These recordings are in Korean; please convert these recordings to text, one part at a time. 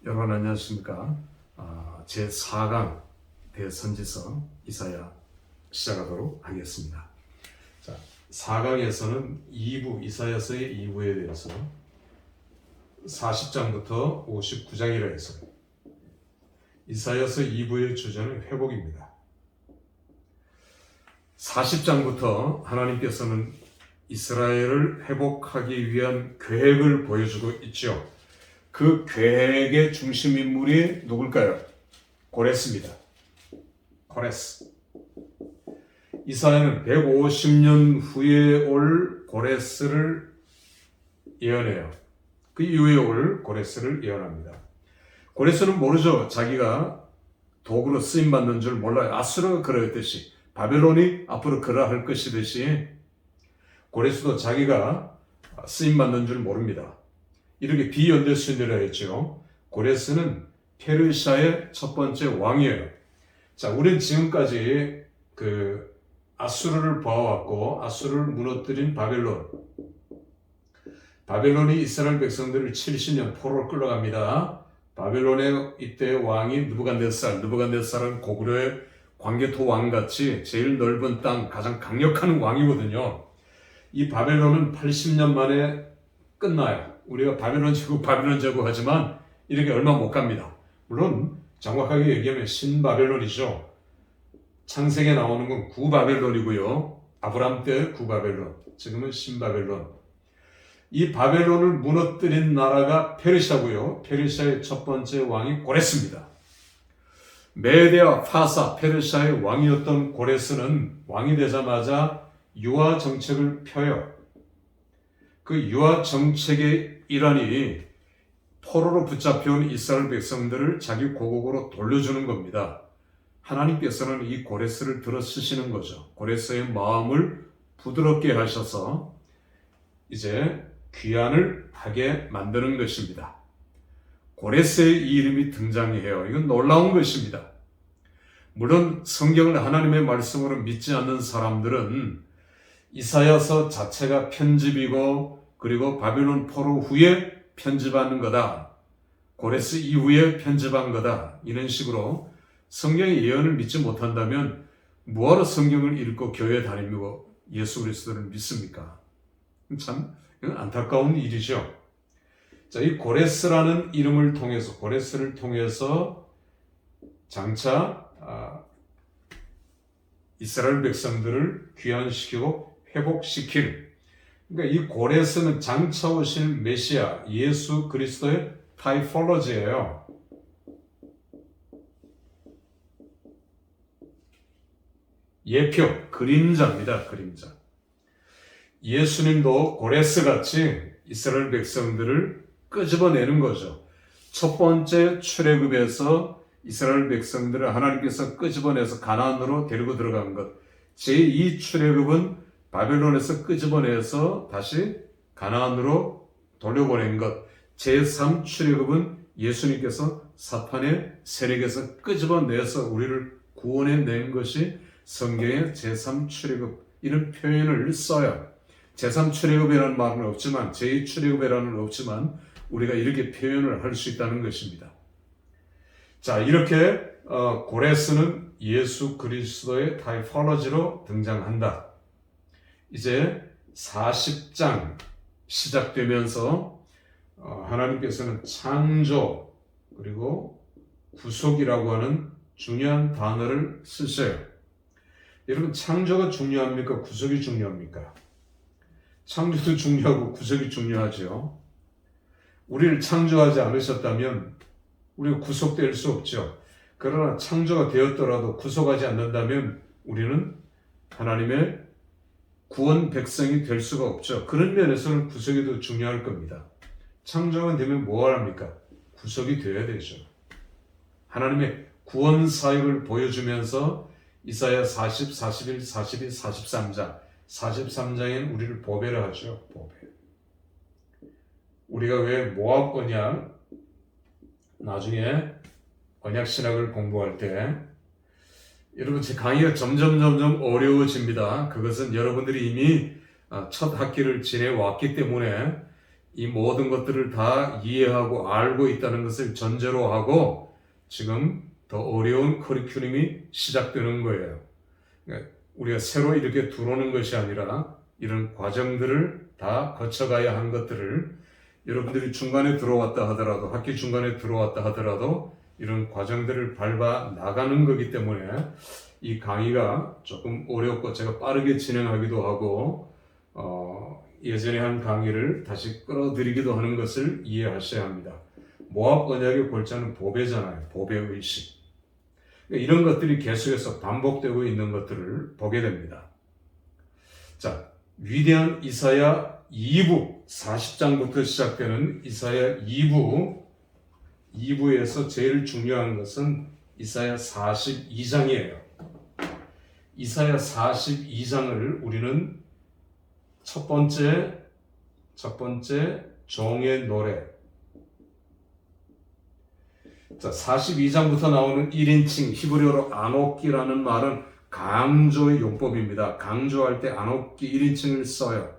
여러분 안녕하십니까? 제4강 대선지서 이사야 시작하도록 하겠습니다. 자, 4강에서는 2부 이사야서의 2부에 대해서 40장부터 59장이라 해서 이사야서 2부의 주제는 회복입니다. 40장부터 하나님께서는 이스라엘을 회복하기 위한 계획을 보여주고 있죠. 그 계획의 중심 인물이 누굴까요? 고레스입니다. 고레스. 이사야는 150년 후에 올 고레스를 예언해요. 그 이후에 올 고레스를 예언합니다. 고레스는 모르죠. 자기가 도구로 쓰임받는 줄 몰라요. 아수르가 그러했듯이, 바벨론이 앞으로 그러할 것이듯이 고레스도 자기가 쓰임받는 줄 모릅니다. 이렇게 비연대수인이라 했죠. 고레스는 페르시아의 첫 번째 왕이에요. 자, 우리는 지금까지 아수르를 봐왔고, 아수르를 무너뜨린 바벨론이 이스라엘 백성들을 70년 포로로 끌어갑니다. 바벨론의 이때 왕이 느부갓네살은 고구려의 광개토 왕같이 제일 넓은 땅, 가장 강력한 왕이거든요. 이 바벨론은 80년 만에 끝나요. 우리가 바벨론 제국 하지만 이렇게 얼마 못 갑니다. 물론 정확하게 얘기하면 신바벨론이죠. 창세기에 나오는 건 구바벨론이고요. 아브람 때 구바벨론, 지금은 신바벨론. 이 바벨론을 무너뜨린 나라가 페르시아고요. 페르시아의 첫 번째 왕이 고레스입니다. 메데와 파사, 페르시아의 왕이었던 고레스는 왕이 되자마자 유화 정책을 펴요. 그 유화 정책의 일환이 포로로 붙잡혀온 이스라엘 백성들을 자기 고국으로 돌려주는 겁니다. 하나님께서는 이 고레스를 들어 쓰시는 거죠. 고레스의 마음을 부드럽게 하셔서 이제 귀환을 하게 만드는 것입니다. 고레스의 이 이름이 등장해요. 이건 놀라운 것입니다. 물론 성경을 하나님의 말씀으로 믿지 않는 사람들은 이사야서 자체가 편집이고, 그리고 바벨론 포로 후에 편집하는 거다, 고레스 이후에 편집한 거다, 이런 식으로 성경의 예언을 믿지 못한다면 뭐하러 성경을 읽고 교회 다니고 예수 그리스도를 믿습니까? 참 안타까운 일이죠. 자, 이 고레스라는 이름을 통해서, 고레스를 통해서 장차 이스라엘 백성들을 귀환시키고 회복시킬, 그러니까 이 고레스는 장차 오실 메시아 예수 그리스도의 타이폴로지예요. 예표, 그림자입니다. 그림자. 예수님도 고레스같이 이스라엘 백성들을 끄집어내는 거죠. 첫 번째 출애굽에서 이스라엘 백성들을 하나님께서 끄집어내서 가나안으로 데리고 들어간 것. 제2 출애굽은 바벨론에서 끄집어내서 다시 가나안으로 돌려보낸 것. 제3 출애굽은 예수님께서 사탄의 세력에서 끄집어내서 우리를 구원해낸 것이 성경의 제3 출애굽, 이런 표현을 써요. 제3 출애굽이라는 말은 없지만, 제2 출애굽이라는 없지만 우리가 이렇게 표현을 할 수 있다는 것입니다. 자, 이렇게 고레스는 예수 그리스도의 타이폴로지로 등장한다. 이제 40장 시작되면서 하나님께서는 창조 그리고 구속이라고 하는 중요한 단어를 쓰셔요. 여러분, 창조가 중요합니까? 구속이 중요합니까? 창조도 중요하고 구속이 중요하죠. 우리를 창조하지 않으셨다면 우리가 구속될 수 없죠. 그러나 창조가 되었더라도 구속하지 않는다면 우리는 하나님의 구원 백성이 될 수가 없죠. 그런 면에서는 구속이 더 중요할 겁니다. 창조가 되면 뭐 합니까? 구속이 되어야 되죠. 하나님의 구원 사역을 보여주면서 이사야 40, 41, 42, 43장 43장엔 우리를 보배를 하죠. 보배. 우리가 왜 모압 언약, 나중에 언약 신학을 공부할 때, 여러분, 제 강의가 점점 어려워집니다. 그것은 여러분들이 이미 첫 학기를 지내왔기 때문에 이 모든 것들을 다 이해하고 알고 있다는 것을 전제로 하고 지금 더 어려운 커리큘럼이 시작되는 거예요. 그러니까 우리가 새로 이렇게 들어오는 것이 아니라 이런 과정들을 다 거쳐가야 한 것들을 여러분들이 중간에 들어왔다 하더라도, 학기 중간에 들어왔다 하더라도 이런 과정들을 밟아 나가는 거기 때문에 이 강의가 조금 어렵고 제가 빠르게 진행하기도 하고 예전에 한 강의를 다시 끌어들이기도 하는 것을 이해하셔야 합니다. 모압 언약의 골자는 보배잖아요. 보배의식. 이런 것들이 계속해서 반복되고 있는 것들을 보게 됩니다. 자, 위대한 이사야 2부 40장부터 시작되는 이사야 2부에서 제일 중요한 것은 이사야 42장이에요. 이사야 42장을 우리는 첫 번째 종의 노래. 자, 42장부터 나오는 1인칭 히브리어로 아노키라는 말은 강조의 용법입니다. 강조할 때 아노키 1인칭을 써요.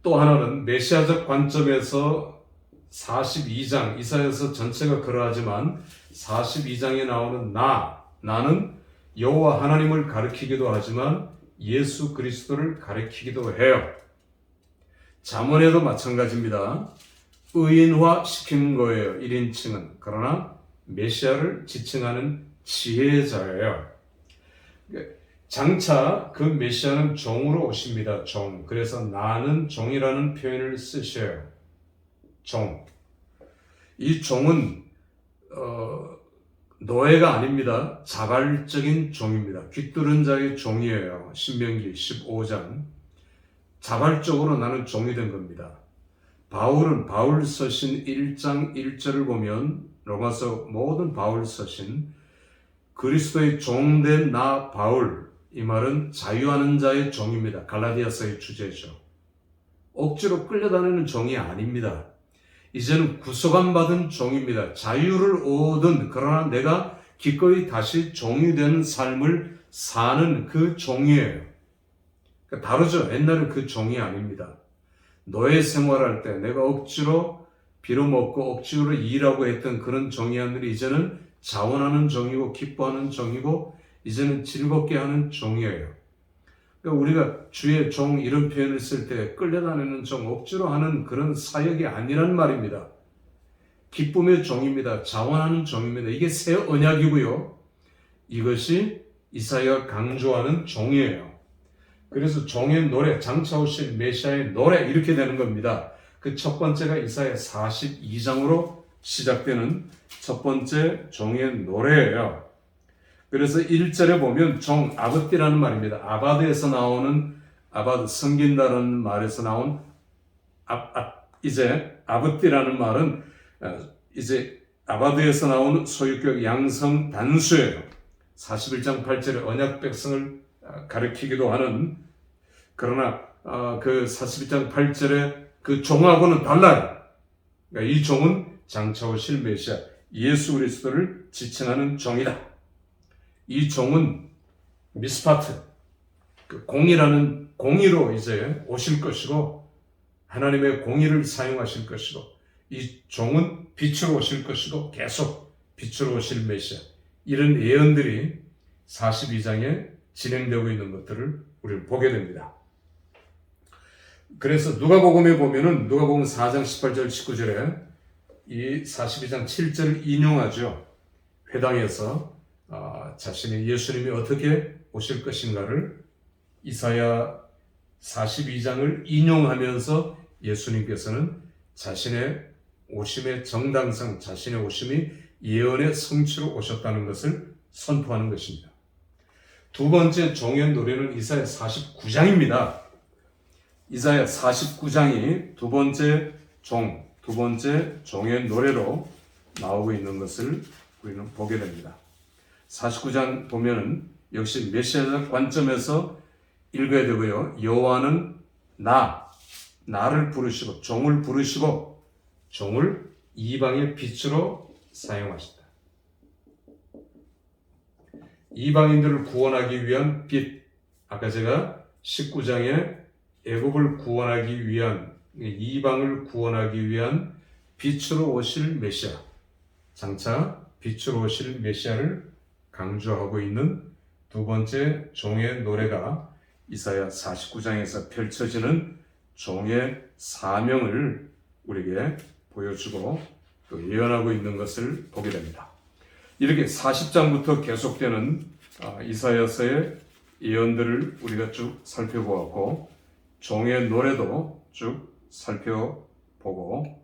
또 하나는 메시아적 관점에서 42장, 이사야서 전체가 그러하지만 42장에 나오는 나는 여호와 하나님을 가리키기도 하지만 예수 그리스도를 가리키기도 해요. 잠언에도 마찬가지입니다. 의인화 시키는 거예요. 1인칭은. 그러나 메시아를 지칭하는 지혜자예요. 장차 그 메시아는 종으로 오십니다. 종. 그래서 나는 종이라는 표현을 쓰셔요. 종. 이 종은 노예가 아닙니다. 자발적인 종입니다. 귀뚫은 자의 종이에요. 신명기 15장. 자발적으로 나는 종이 된 겁니다. 바울은 바울 서신 1장 1절을 보면 로마서 모든 바울 서신 그리스도의 종된 나 바울, 이 말은 자유하는 자의 종입니다. 갈라디아서의 주제죠. 억지로 끌려다니는 종이 아닙니다. 이제는 구속함 받은 종입니다. 자유를 얻은, 그러나 내가 기꺼이 다시 종이 되는 삶을 사는 그 종이에요. 그러니까 다르죠. 옛날엔 그 종이 아닙니다. 노예 생활할 때 내가 억지로 빌어먹고 억지로 일하고 했던 그런 종이 아니라 이제는 자원하는 종이고 기뻐하는 종이고 이제는 즐겁게 하는 종이에요. 그러니까 우리가 주의 종 이런 표현을 쓸 때 끌려다니는 종, 억지로 하는 그런 사역이 아니란 말입니다. 기쁨의 종입니다. 자원하는 종입니다. 이게 새 언약이고요. 이것이 이사야가 강조하는 종이에요. 그래서 종의 노래, 장차 오실 메시아의 노래 이렇게 되는 겁니다. 그 첫 번째가 이사야 42장으로 시작되는 첫 번째 종의 노래예요. 그래서 1절에 보면 종, 아브띠라는 말입니다. 아바드에서 나오는, 아바드, 섬긴다는 말에서 나온 이제 아브띠라는 말은 이제 아바드에서 나온 소유격 양성 단수예요. 41장 8절에 언약 백성을 가리키기도 하는, 그러나 그 41장 8절에 그 종하고는 달라요. 그러니까 이 종은 장차 오실 메시아 예수 그리스도를 지칭하는 종이다. 이 종은 미스파트, 그 공의라는 공의로 이제 오실 것이고 하나님의 공의를 사용하실 것이고 이 종은 빛으로 오실 것이고 계속 빛으로 오실 메시아, 이런 예언들이 42장에 진행되고 있는 것들을 우리는 보게 됩니다. 그래서 누가복음에 보면은 누가복음 4장 18절 19절에 이 42장 7절을 인용하죠. 회당에서 자신의 예수님이 어떻게 오실 것인가를 이사야 42장을 인용하면서 예수님께서는 자신의 오심의 정당성, 자신의 오심이 예언의 성취로 오셨다는 것을 선포하는 것입니다. 두 번째 종의 노래는 이사야 49장입니다. 이사야 49장이 두 번째 종의 노래로 나오고 있는 것을 우리는 보게 됩니다. 49장 보면은 역시 메시아적 관점에서 읽어야 되고요. 여호와는 나를 부르시고 종을 부르시고 종을 이방의 빛으로 사용하신다. 이방인들을 구원하기 위한 빛. 아까 제가 19장에 애굽을 구원하기 위한 이방을 구원하기 위한 빛으로 오실 메시아, 장차 빛으로 오실 메시아를 강조하고 있는 두 번째 종의 노래가 이사야 49장에서 펼쳐지는 종의 사명을 우리에게 보여주고 또 예언하고 있는 것을 보게 됩니다. 이렇게 40장부터 계속되는 이사야서의 예언들을 우리가 쭉 살펴보았고 종의 노래도 쭉 살펴보고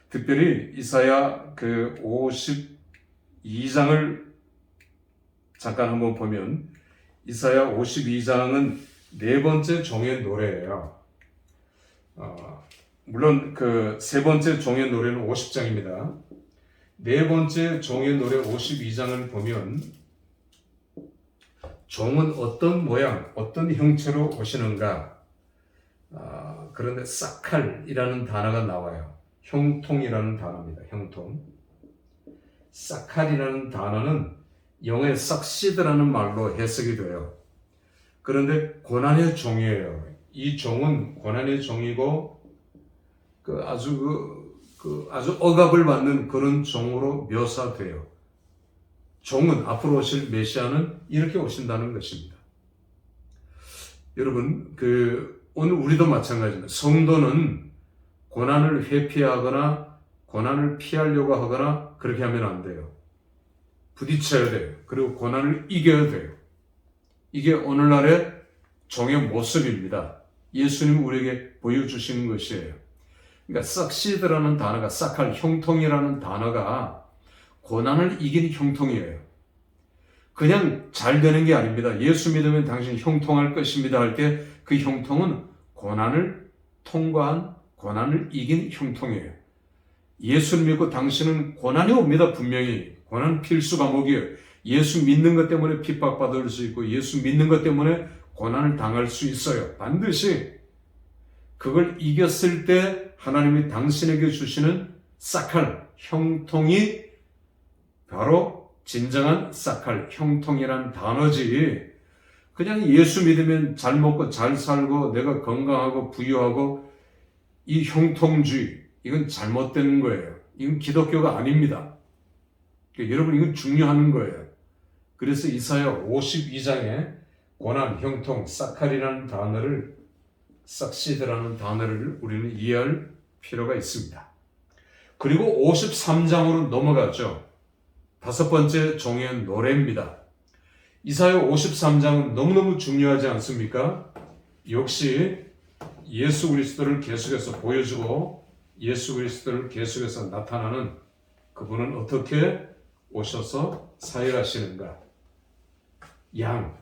특별히 이사야 52장을 잠깐 한번 보면 이사야 52장은 네 번째 종의 노래예요. 물론 세 번째 종의 노래는 50장입니다. 네 번째 종의 노래 52장을 보면 종은 어떤 모양, 어떤 형체로 오시는가? 그런데 사칼이라는 단어가 나와요. 형통이라는 단어입니다. 형통. 사칼이라는 단어는 영어의 삭시드라는 말로 해석이 돼요. 그런데 고난의 종이에요. 이 종은 고난의 종이고 아주 억압을 받는 그런 종으로 묘사돼요. 종은 앞으로 오실 메시아는 이렇게 오신다는 것입니다. 여러분, 오늘 우리도 마찬가지입니다. 성도는 고난을 회피하거나 고난을 피하려고 하거나 그렇게 하면 안 돼요. 부딪혀야 돼요. 그리고 고난을 이겨야 돼요. 이게 오늘날의 종의 모습입니다. 예수님이 우리에게 보여주시는 것이에요. 그러니까 삭시드라는 단어가 사칼, 형통이라는 단어가 고난을 이기는 형통이에요. 그냥 잘 되는 게 아닙니다. 예수 믿으면 당신 형통할 것입니다 할 때 그 형통은 고난을 통과한 고난을 이긴 형통이에요. 예수를 믿고 당신은 고난이 옵니다. 분명히. 고난은 필수 과목이에요. 예수 믿는 것 때문에 핍박받을 수 있고 예수 믿는 것 때문에 고난을 당할 수 있어요. 반드시 그걸 이겼을 때 하나님이 당신에게 주시는 사칼, 형통이 바로 진정한 사칼, 형통이란 단어지. 그냥 예수 믿으면 잘 먹고 잘 살고 내가 건강하고 부유하고 이 형통주의, 이건 잘못된 거예요. 이건 기독교가 아닙니다. 그러니까 여러분 이건 중요한 거예요. 그래서 이사야 52장에 고난, 형통, 사칼이라는 단어를 삭시드라는 단어를 우리는 이해할 필요가 있습니다. 그리고 53장으로 넘어가죠. 다섯 번째 종의 노래입니다. 이사야 53장은 너무너무 중요하지 않습니까? 역시 예수 그리스도를 계속해서 보여주고 예수 그리스도를 계속해서 나타나는 그분은 어떻게 오셔서 사역하시는가? 양,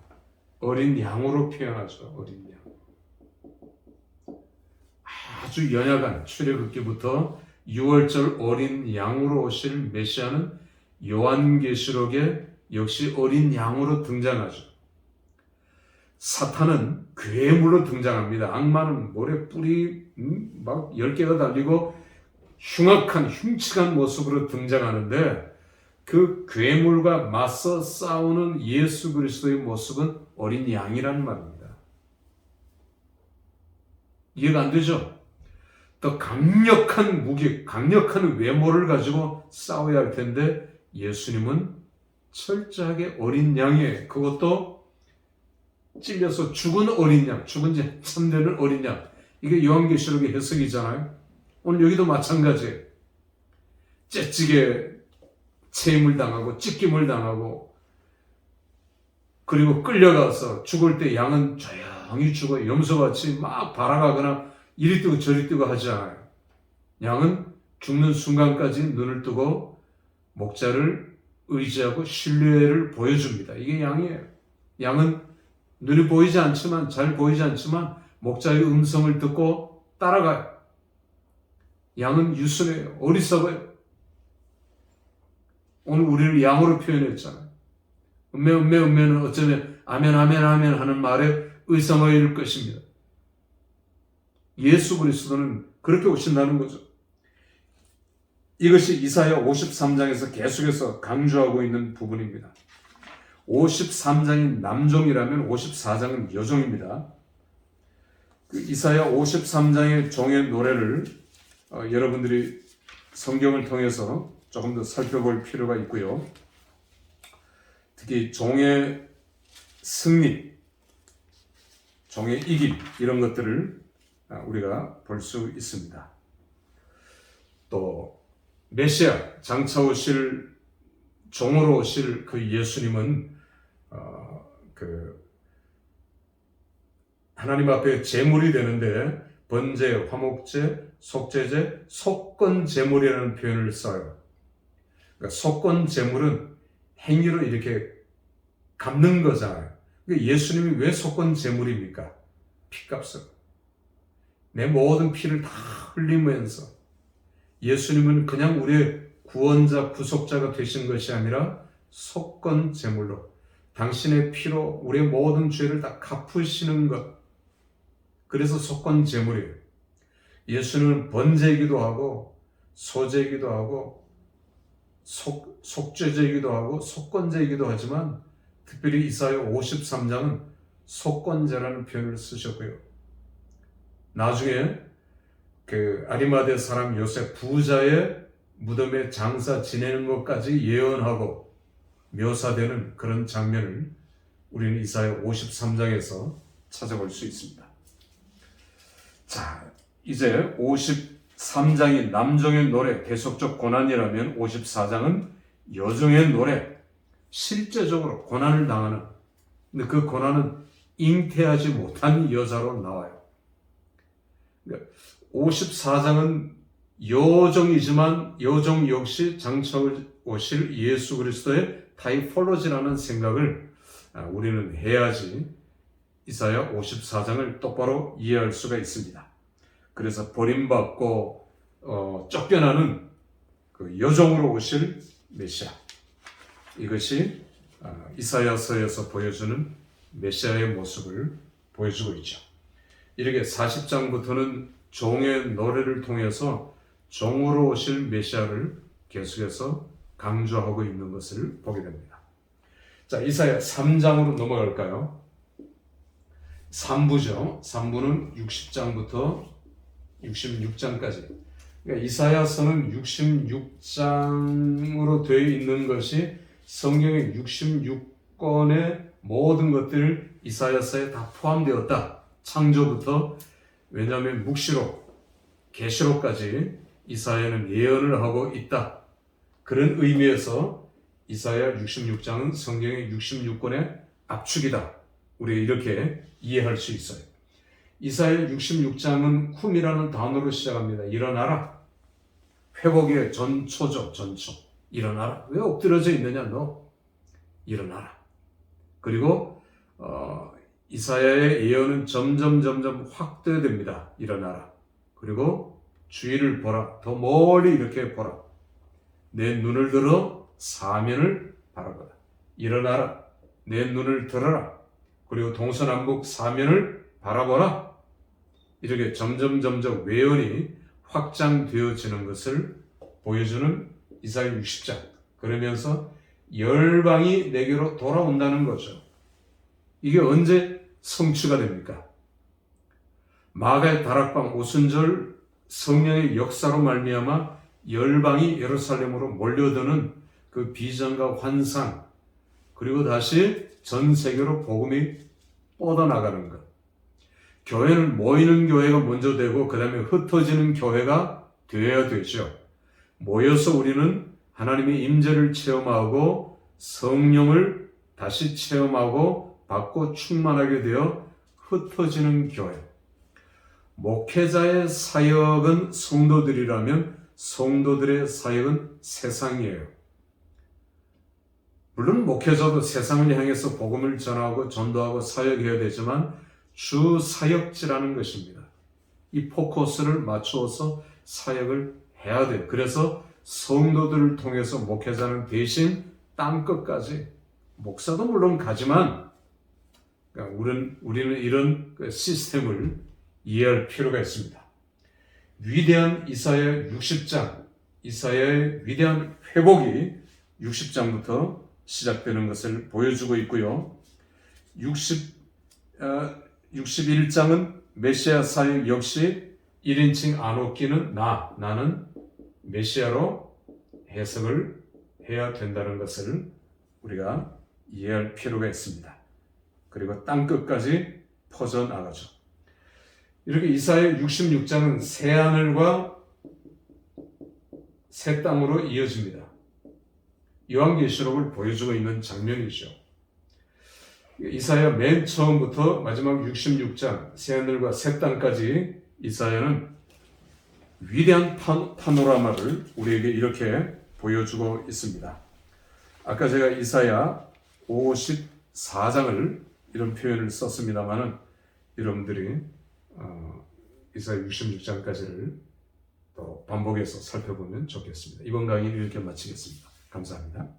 어린 양으로 표현하죠. 어린 양. 아주 연약한 출애굽기부터 6월절 어린 양으로 오실 메시아는 요한계시록에 역시 어린 양으로 등장하죠. 사탄은 괴물로 등장합니다. 악마는 모래 뿔이 막 10개가 달리고 흉악한 흉측한 모습으로 등장하는데 그 괴물과 맞서 싸우는 예수 그리스도의 모습은 어린 양이라는 말입니다. 이해가 안 되죠? 더 강력한 무기, 강력한 외모를 가지고 싸워야 할 텐데 예수님은 철저하게 어린 양이에요. 그것도 찔려서 죽은 어린 양, 죽은 지 한참 되는 어린 양. 이게 요한계시록의 해석이잖아요. 오늘 여기도 마찬가지예요. 째찌게 체임을 당하고 찢김을 당하고 그리고 끌려가서 죽을 때 양은 조용히 죽어요. 염소같이 막 발아가거나 이리 뜨고 저리 뜨고 하지 않아요. 양은 죽는 순간까지 눈을 뜨고 목자를 의지하고 신뢰를 보여줍니다. 이게 양이에요. 양은 눈이 보이지 않지만, 잘 보이지 않지만 목자의 음성을 듣고 따라가요. 양은 유순해요. 어리석어요. 오늘 우리를 양으로 표현했잖아요. 음매는 어쩌면 아멘 하는 말에 의성어일 것입니다. 예수 그리스도는 그렇게 오신다는 거죠. 이것이 이사야 53장에서 계속해서 강조하고 있는 부분입니다. 53장이 남종이라면 54장은 여종입니다. 그 이사야 53장의 종의 노래를 여러분들이 성경을 통해서 조금 더 살펴볼 필요가 있고요. 특히 종의 승리, 종의 이김 이런 것들을 우리가 볼 수 있습니다. 또 메시아 장차 오실 종으로 오실 그 예수님은 하나님 앞에 제물이 되는데 번제, 화목제, 속죄제, 속건 제물이라는 표현을 써요. 그러니까 속건 제물은 행위로 이렇게 갚는 거잖아요. 그러니까 예수님이 왜 속건 제물입니까? 피값으로. 내 모든 피를 다 흘리면서 예수님은 그냥 우리의 구원자, 구속자가 되신 것이 아니라 속건 제물로 당신의 피로 우리의 모든 죄를 다 갚으시는 것. 그래서 속건 제물이에요. 예수님은 번제이기도 하고 소제이기도 하고 속죄제이기도 하고 속건제이기도 하지만 특별히 이사야 53장은 속건제라는 표현을 쓰셨고요. 나중에 그 아리마대 사람 요셉 부자의 무덤에 장사 지내는 것까지 예언하고 묘사되는 그런 장면을 우리는 이사야 53장에서 찾아볼 수 있습니다. 자, 이제 53장이 남종의 노래, 대속적 고난이라면 54장은 여종의 노래, 실제적으로 고난을 당하는, 근데 그 고난은 잉태하지 못한 여자로 나와요. 54장은 여종이지만 여종 역시 장차 오실 예수 그리스도의 타이폴로지라는 생각을 우리는 해야지 이사야 54장을 똑바로 이해할 수가 있습니다. 그래서 버림받고 쫓겨나는 그 여종으로 오실 메시아, 이것이 이사야서에서 보여주는 메시아의 모습을 보여주고 있죠. 이렇게 40장부터는 종의 노래를 통해서 종으로 오실 메시아를 계속해서 강조하고 있는 것을 보게 됩니다. 자, 이사야 3장으로 넘어갈까요? 3부죠. 3부는 60장부터 66장까지. 그러니까 이사야서는 66장으로 되어 있는 것이 성경의 66권의 모든 것들 이사야서에 다 포함되었다. 창조부터, 왜냐하면 묵시록, 계시록까지 이사야는 예언을 하고 있다. 그런 의미에서 이사야 66장은 성경의 66권의 압축이다. 우리가 이렇게 이해할 수 있어요. 이사야 66장은 쿰이라는 단어로 시작합니다. 일어나라. 회복의 전초죠. 전초. 일어나라. 왜 엎드려져 있느냐 너. 일어나라. 그리고 이사야의 예언은 점점 확대됩니다. 일어나라. 그리고 주위를 보라. 더 멀리 이렇게 보라. 내 눈을 들어 사면을 바라보라. 일어나라. 내 눈을 들어라. 그리고 동서남북 사면을 바라보라. 이렇게 점점 외연이 확장되어지는 것을 보여주는 이사야 60장. 그러면서 열방이 내게로 돌아온다는 거죠. 이게 언제 성취가 됩니까? 마가의 다락방 오순절 성령의 역사로 말미암아 열방이 예루살렘으로 몰려드는 그 비전과 환상, 그리고 다시 전 세계로 복음이 뻗어나가는 것. 교회는 모이는 교회가 먼저 되고 그 다음에 흩어지는 교회가 되어야 되죠. 모여서 우리는 하나님의 임재를 체험하고 성령을 다시 체험하고 받고 충만하게 되어 흩어지는 교회. 목회자의 사역은 성도들이라면 성도들의 사역은 세상이에요. 물론 목회자도 세상을 향해서 복음을 전하고 전도하고 사역해야 되지만 주 사역지라는 것입니다. 이 포커스를 맞추어서 사역을 해야 돼요. 그래서 성도들을 통해서 목회자는 대신 땅끝까지, 목사도 물론 가지만 우리는 이런 시스템을 이해할 필요가 있습니다. 위대한 이사야 60장, 이사야의 위대한 회복이 60장부터 시작되는 것을 보여주고 있고요. 61장은 메시아 사역 역시 1인칭 안옥기는 나는 메시아로 해석을 해야 된다는 것을 우리가 이해할 필요가 있습니다. 그리고 땅끝까지 퍼져나가죠. 이렇게 이사야 66장은 새하늘과 새 땅으로 이어집니다. 요한계시록을 보여주고 있는 장면이죠. 이사야 맨 처음부터 마지막 66장 새하늘과 새 땅까지 이사야는 위대한 파노라마를 우리에게 이렇게 보여주고 있습니다. 아까 제가 이사야 54장을 이런 표현을 썼습니다만은 여러분들이 이사야 66장까지를 또 반복해서 살펴보면 좋겠습니다. 이번 강의는 이렇게 마치겠습니다. 감사합니다.